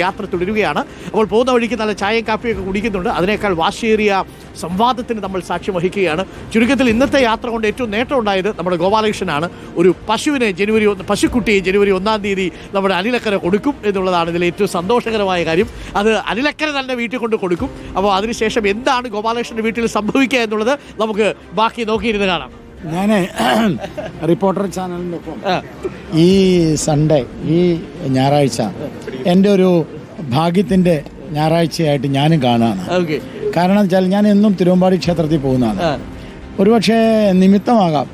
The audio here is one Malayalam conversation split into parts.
യാത്ര തുടരുകയാണ്. അപ്പോൾ പോകുന്ന വഴിക്ക് നല്ല ചായയും കാപ്പിയൊക്കെ കുടിക്കുന്നുണ്ട്. അതിനേക്കാൾ വാശിയേറിയ സംവാദത്തിന് നമ്മൾ സാക്ഷ്യം വഹിക്കുകയാണ്. ചുരുക്കത്തിൽ ഇന്നത്തെ യാത്ര കൊണ്ട് ഏറ്റവും നേട്ടം ഉണ്ടായത് നമ്മുടെ ഗോപാലകൃഷ്ണനാണ്. ഒരു പശുവിനെ പശുക്കുട്ടിയെ ജനുവരി 1-ാം തീയതി നമ്മുടെ അനിലക്കര കൊടുക്കും എന്നുള്ളതാണ് ഇതിലെ ഏറ്റവും സന്തോഷകരമായ കാര്യം. അത് അനിലക്കര തന്നെ വീട്ടിൽ കൊണ്ട് കൊടുക്കും. അപ്പോൾ അതിനുശേഷം എന്താണ് ഗോപാലകൃഷ്ണൻ്റെ വീട്ടിൽ സംഭവിക്കുക എന്നുള്ളത് നമുക്ക് ബാക്കി നോക്കിയിരുന്ന് കാണാം. ഞാൻ റിപ്പോർട്ടർ ചാനലിൻ്റെ ഒപ്പം ഈ സൺഡേ ഈ ഞായറാഴ്ച എൻ്റെ ഒരു ഭാഗ്യത്തിൻ്റെ ഞായറാഴ്ചയായിട്ട് ഞാനും കാണുകയാണ്. കാരണം വെച്ചാൽ ഞാൻ എന്നും തിരുവമ്പാടി ക്ഷേത്രത്തിൽ പോകുന്നതാണ്. ഒരുപക്ഷെ നിമിത്തമാകാം,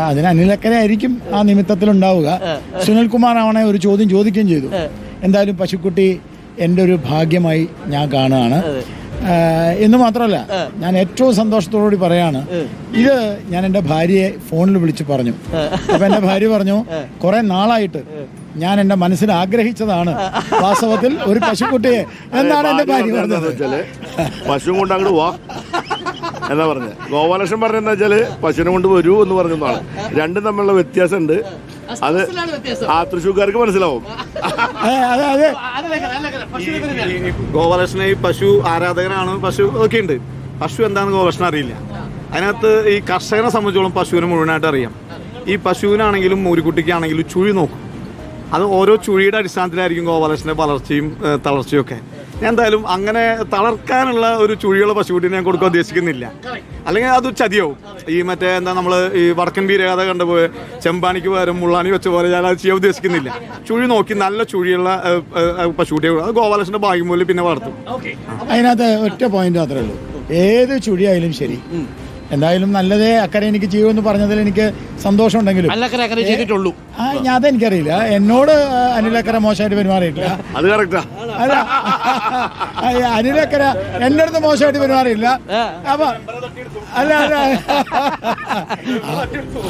അതിന് അനിലക്കര ആയിരിക്കും ആ നിമിത്തത്തിലുണ്ടാവുക. സുനിൽകുമാർ ആവണെ ഒരു ചോദ്യം ചോദിക്കുകയും ചെയ്തു. എന്തായാലും പശുക്കുട്ടി എൻ്റെ ഒരു ഭാഗ്യമായി ഞാൻ കാണുകയാണ്. എന്ന് മാത്രമല്ല, ഞാൻ ഏറ്റവും സന്തോഷത്തോടുകൂടി പറയാണ്, ഇത് ഞാൻ എൻ്റെ ഭാര്യയെ ഫോണിൽ വിളിച്ച് പറഞ്ഞു. അപ്പൊ എൻ്റെ ഭാര്യ പറഞ്ഞു, കുറെ നാളായിട്ട് ഞാൻ എൻ്റെ മനസ്സിൽ ആഗ്രഹിച്ചതാണ് വാസ്തവത്തിൽ ഒരു പശുക്കുട്ടിയെ. എന്താണ് എൻ്റെ ഭാര്യ പറഞ്ഞത്? പശു കൊണ്ട് അങ്ങോട്ട് പോവാ എന്നാ പറഞ്ഞത്. ഗോപാലകൃഷ്ണൻ പറഞ്ഞെന്താ വെച്ചാല് പശുവിനെ കൊണ്ട് വരൂ എന്ന് പറഞ്ഞതാണ്. രണ്ടും തമ്മിലുള്ള വ്യത്യാസമുണ്ട്. അത് തൃശ്ശൂർക്കാർക്ക് മനസ്സിലാവും. ഗോപാലകൃഷ്ണൻ ഈ പശു ആരാധകനാണ്, പശു ഒക്കെ ഉണ്ട്. പശു എന്താണെന്ന് ഗോപാലകൃഷ്ണൻ അറിയില്ല. അതിനകത്ത് ഈ കർഷകനെ സംബന്ധിച്ചോളം പശുവിനെ മുഴുവനായിട്ട് അറിയാം. ഈ പശുവിനാണെങ്കിലും മൂരിക്കുട്ടിക്കാണെങ്കിലും ചുഴി നോക്കും. അത് ഓരോ ചുഴിയുടെ അടിസ്ഥാനത്തിലായിരിക്കും ഗോപാലകൃഷ്ണന്റെ വളർച്ചയും തളർച്ചയും ഒക്കെ. ഞാൻ എന്തായാലും അങ്ങനെ തളർക്കാനുള്ള ഒരു ചുഴിയുള്ള പശുക്കുട്ടിനെ ഞാൻ കൊടുക്കാൻ ഉദ്ദേശിക്കുന്നില്ല. അല്ലെങ്കിൽ അത് ചതിയാവും. ഈ മറ്റേ എന്താ നമ്മൾ ഈ വടക്കൻ വീരകഥ കണ്ടുപോയ ചെമ്പാണിക്ക് പകരം മുള്ളാണി വെച്ച പോലെ ഞാൻ അത് ചെയ്യാൻ ഉദ്ദേശിക്കുന്നില്ല. ചുഴി നോക്കി നല്ല ചുഴിയുള്ള പശുക്കുട്ടിയെ അത് ഗോപാലകൃഷ്ണന്റെ ഭാഗ്യം പോലെ പിന്നെ വളർത്തും. അതിനകത്ത് ഒറ്റ പോയിന്റ് മാത്രമേ ഉള്ളൂ, ഏത് ചുഴിയായാലും ശരി, എന്തായാലും നല്ലതേ അക്കരെ എനിക്ക് ചെയ്യുമെന്ന് പറഞ്ഞതിൽ എനിക്ക് സന്തോഷമുണ്ടെങ്കിലും അതെനിക്കറിയില്ല. എന്നോട് അനിലക്കര മോശമായിട്ട് പെരുമാറിയിട്ടില്ല. അത് കറക്റ്റാ. അല്ല, അനിലക്കര എൻ്റെ അടുത്ത് മോശമായിട്ട് പെരുമാറിയില്ല. അപ്പൊ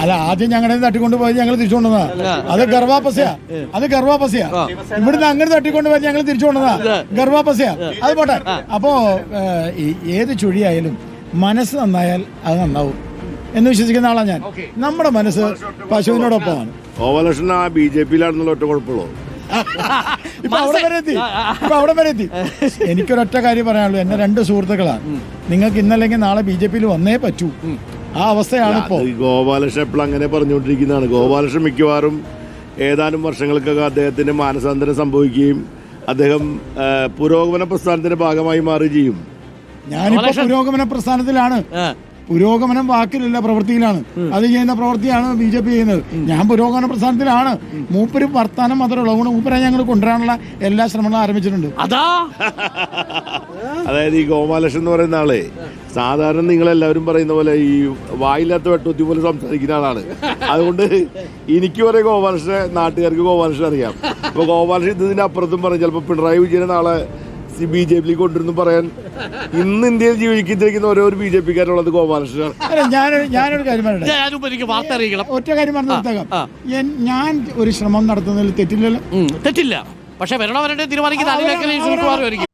അല്ല ആദ്യം ഞങ്ങളെ തട്ടിക്കൊണ്ട് പോയത് ഞങ്ങൾ തിരിച്ചു കൊണ്ടുവന്നതാ. അത് ഗർഭാപസ്യ. ഇവിടുന്ന് അങ്ങനെ തട്ടിക്കൊണ്ട് പോയത് ഞങ്ങൾ തിരിച്ചു കൊണ്ടുവന്നതാ. ഗർഭാപസ്യ. അത് പോട്ടെ. അപ്പോ ഏത് ചുഴിയായാലും മനസ്സ് നന്നായാൽ അത് നന്നാവും എന്ന് വിശ്വസിക്കുന്ന ആളാണ് ഞാൻ. നമ്മുടെ മനസ്സ് പശുവിനോടൊപ്പമാണ്. ഗോപാലകൃഷ്ണൻ ആ BJP-യിലാണെന്നുള്ള ഒറ്റ കുഴപ്പമുള്ളൂ. ഇപ്പൊ അവിടെ വരെ എത്തി. എനിക്കൊരൊറ്റ കാര്യം പറയാനുള്ളൂ, എന്നെ 2 സുഹൃത്തുക്കളാണ്. നിങ്ങൾക്ക് ഇന്നല്ലെങ്കിൽ നാളെ BJP-യിൽ വന്നേ പറ്റൂ. ആ അവസ്ഥയാണ് ഇപ്പോ. ഗോപാലകൃഷ്ണൻ എപ്പോഴും അങ്ങനെ പറഞ്ഞുകൊണ്ടിരിക്കുന്നതാണ്. ഗോപാലകൃഷ്ണൻ മിക്കവാറും ഏതാനും വർഷങ്ങൾക്കൊക്കെ അദ്ദേഹത്തിന് മാനസാന്തരം സംഭവിക്കുകയും അദ്ദേഹം പുരോഗമന പ്രസ്ഥാനത്തിന്റെ ഭാഗമായി മാറുകയും ചെയ്യും. ഞാനിപ്പോ പുരോഗമന പ്രസ്ഥാനത്തിലാണ്. പുരോഗമനം വാക്കിലല്ല, പ്രവൃത്തിയിലാണ്. അത് ചെയ്യുന്ന പ്രവൃത്തിയാണ് BJP ചെയ്യുന്നത്. ഞാൻ പുരോഗമന പ്രസ്ഥാനത്തിലാണ്. മൂപ്പര് വർത്താനം മാത്രമേ ഉള്ളൂ. അതുകൊണ്ട് മൂപ്പരെ ഞങ്ങൾ കൊണ്ടുവരാനുള്ള എല്ലാ ശ്രമങ്ങളും ആരംഭിച്ചിട്ടുണ്ട്. അതായത് ഈ ഗോപാലകൃഷ്ണൻ എന്ന് പറയുന്ന ആളെ സാധാരണ നിങ്ങളെല്ലാവരും പറയുന്ന പോലെ ഈ വായില്ലാത്ത വെട്ടുത്തി പോലെ സംസാരിക്കുന്ന ആളാണ്. അതുകൊണ്ട് എനിക്ക് വരെ ഗോപാലകൃഷ്ണനെ, നാട്ടുകാർക്ക് ഗോപാലകൃഷ്ണൻ അറിയാം. അപ്പൊ ഗോപാലകൃഷ്ണൻ ഇതിന്റെ അപ്പുറത്തും പറഞ്ഞു ചിലപ്പോൾ പിണറായി വിജയനെ നാളെ BJP കൊണ്ടിരുന്നു പറയാൻ ഇന്ന് ഇന്ത്യയിൽ ജീവിക്കുന്ന ഓരോ BJP-ക്കാരുള്ളത് ഗോപാലകൃഷ്ണനാണ്. ഞാനൊരു കാര്യം പറയട്ടെ, ഒറ്റ കാര്യം പറഞ്ഞു. ഞാൻ ഒരു ശ്രമം നടത്തുന്നതിൽ തെറ്റില്ലല്ലോ. തെറ്റില്ല. പക്ഷെ വരണവരുടെ തീരുമാനിക്കുന്ന